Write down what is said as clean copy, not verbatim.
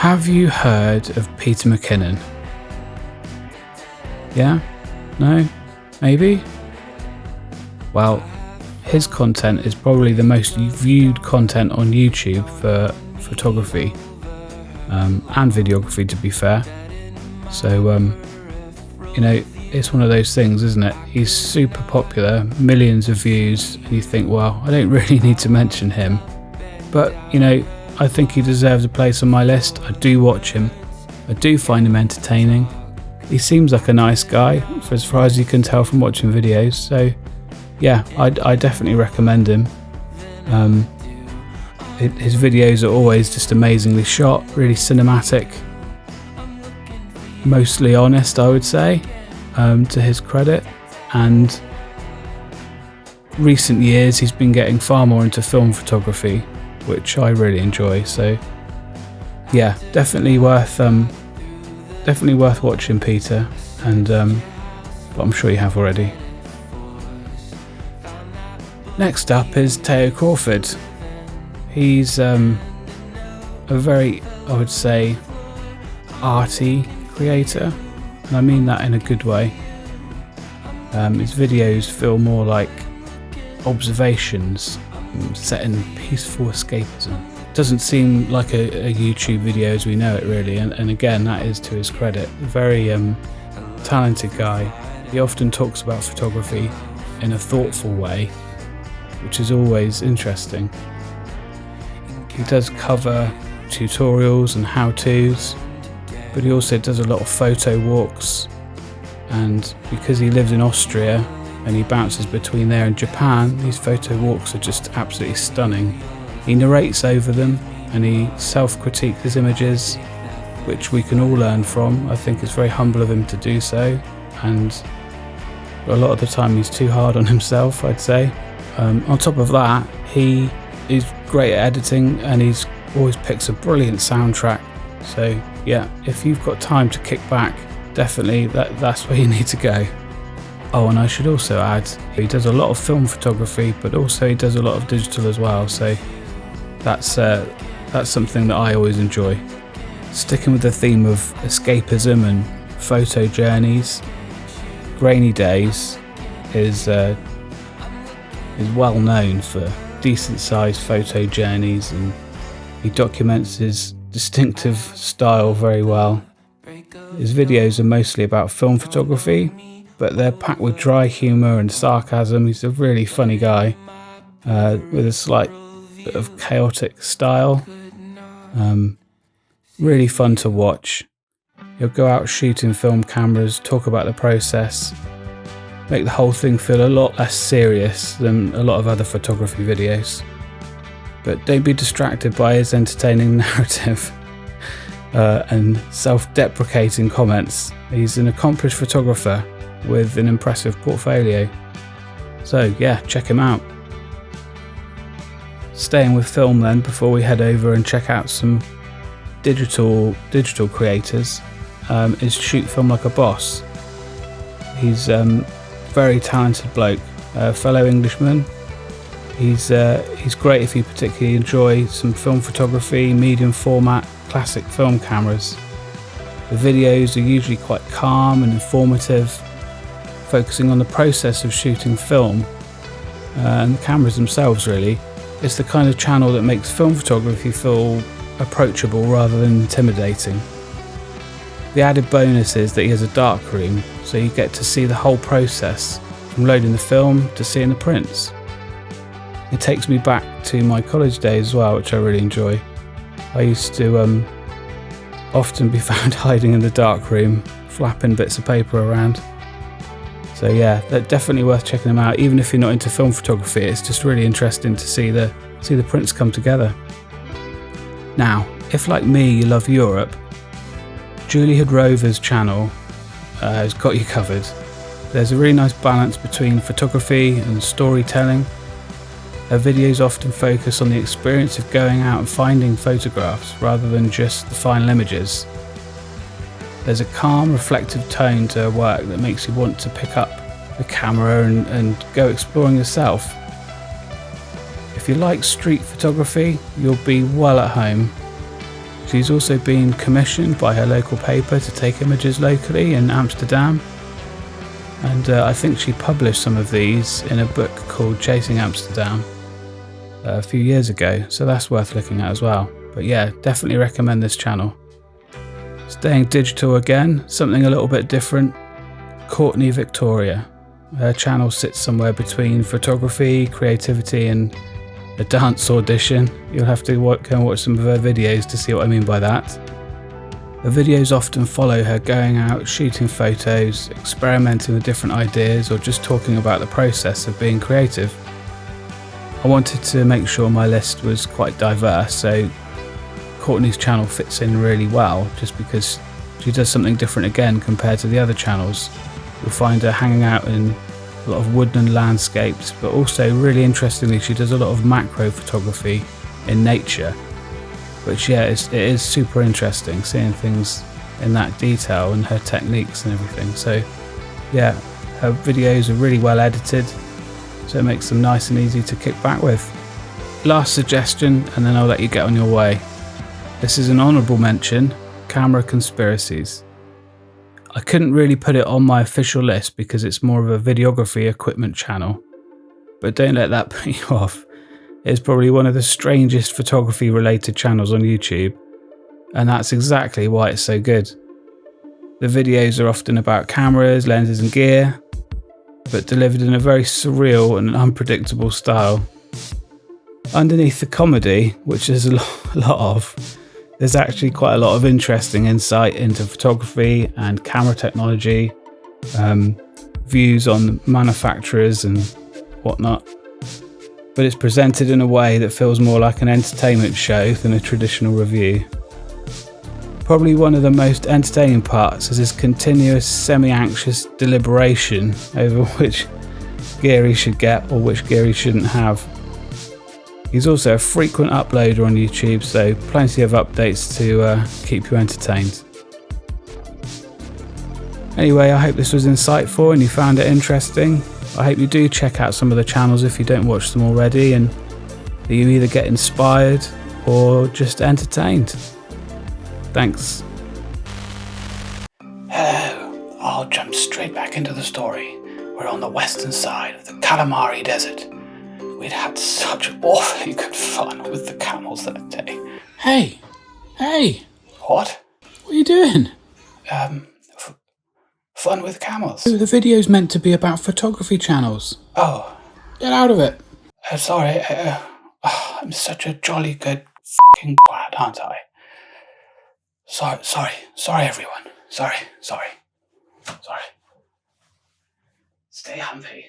Have you heard of Peter McKinnon? Yeah? No? Maybe? Well, his content is probably the most viewed content on YouTube for photography and videography, to be fair. So, it's one of those things, isn't it? He's super popular, millions of views, and you think, well, I don't really need to mention him. But, I think he deserves a place on my list. I do watch him. I do find him entertaining. He seems like a nice guy, for as far as you can tell from watching videos. So, yeah, I definitely recommend him. His videos are always just amazingly shot, really cinematic. Mostly honest, I would say, to his credit. And recent years, he's been getting far more into film photography, which I really enjoy. So yeah, definitely worth watching Peter, and but I'm sure you have already. Next up is Teo Crawford. He's a very, I would say, arty creator, and I mean that in a good way. His videos feel more like observations set in peaceful escapism. Doesn't seem like a YouTube video as we know it, really, and again, that is to his credit. A very talented guy. He often talks about photography in a thoughtful way, which is always interesting. He does cover tutorials and how-tos, but he also does a lot of photo walks, and because he lives in Austria and he bounces between there and Japan, these photo walks are just absolutely stunning. He narrates over them and he self-critiques his images, which we can all learn from. I think it's very humble of him to do so, and a lot of the time he's too hard on himself, I'd say. On top of that, he is great at editing, and he's always picks a brilliant soundtrack. So yeah, if you've got time to kick back, definitely that's where you need to go. Oh, and I should also add, he does a lot of film photography, but also he does a lot of digital as well. So that's something that I always enjoy. Sticking with the theme of escapism and photo journeys, Grainydays is well known for decent sized photo journeys, and he documents his distinctive style very well. His videos are mostly about film photography, but they're packed with dry humour and sarcasm. He's a really funny guy with a slight bit of chaotic style. Really fun to watch. He'll go out shooting film cameras, talk about the process, make the whole thing feel a lot less serious than a lot of other photography videos. But don't be distracted by his entertaining narrative and self-deprecating comments. He's an accomplished photographer with an impressive portfolio. So yeah, check him out. Staying with film then, before we head over and check out some digital creators, is Shoot Film Like a Boss. He's very talented bloke, fellow Englishman. He's great if you particularly enjoy some film photography, medium format, classic film cameras. The videos are usually quite calm and informative, focusing on the process of shooting film and the cameras themselves, really. It's the kind of channel that makes film photography feel approachable rather than intimidating. The added bonus is that he has a darkroom, so you get to see the whole process, from loading the film to seeing the prints. It takes me back to my college days as well, which I really enjoy. I used to often be found hiding in the darkroom, flapping bits of paper around. So yeah, they're definitely worth checking them out. Even if you're not into film photography, it's just really interesting to see the prints come together. Now, if like me you love Europe, Julie Hrudova channel has got you covered. There's a really nice balance between photography and storytelling. Her videos often focus on the experience of going out and finding photographs rather than just the final images. There's a calm, reflective tone to her work that makes you want to pick up the camera and go exploring yourself. If you like street photography, you'll be well at home. She's also been commissioned by her local paper to take images locally in Amsterdam, and I think she published some of these in a book called Chasing Amsterdam a few years ago, so that's worth looking at as well. But yeah, definitely recommend this channel. Staying digital again, something a little bit different, Courtney Victoria. Her channel sits somewhere between photography, creativity and a dance audition. You'll have to go and watch some of her videos to see what I mean by that. The videos often follow her going out, shooting photos, experimenting with different ideas, or just talking about the process of being creative. I wanted to make sure my list was quite diverse, so Courtney's channel fits in really well, just because she does something different again compared to the other channels. You'll find her hanging out in a lot of woodland landscapes, but also really interestingly she does a lot of macro photography in nature, which yeah, it is super interesting seeing things in that detail and her techniques and everything. So yeah, her videos are really well edited, so it makes them nice and easy to kick back with. Last suggestion, and then I'll let you get on your way. This is an honourable mention, camera Conspiracies. I couldn't really put it on my official list because it's more of a videography equipment channel, but don't let that put you off. It's probably one of the strangest photography related channels on YouTube, and that's exactly why it's so good. The videos are often about cameras, lenses and gear, but delivered in a very surreal and unpredictable style. Underneath the comedy, which there's a lot of, there's actually quite a lot of interesting insight into photography and camera technology, views on manufacturers and whatnot. But it's presented in a way that feels more like an entertainment show than a traditional review. Probably one of the most entertaining parts is his continuous semi-anxious deliberation over which gear he should get or which gear he shouldn't have. He's also a frequent uploader on YouTube, so plenty of updates to keep you entertained. Anyway, I hope this was insightful and you found it interesting. I hope you do check out some of the channels if you don't watch them already, and that you either get inspired or just entertained. Thanks. Hello, I'll jump straight back into the story. We're on the western side of the Calamari Desert. We'd had such awfully good fun with the camels that day. Hey! What? What are you doing? Fun with camels? The video's meant to be about photography channels. Oh. Get out of it. Sorry. I'm such a jolly good f***ing twat, aren't I? Sorry everyone. Sorry. Stay humpy.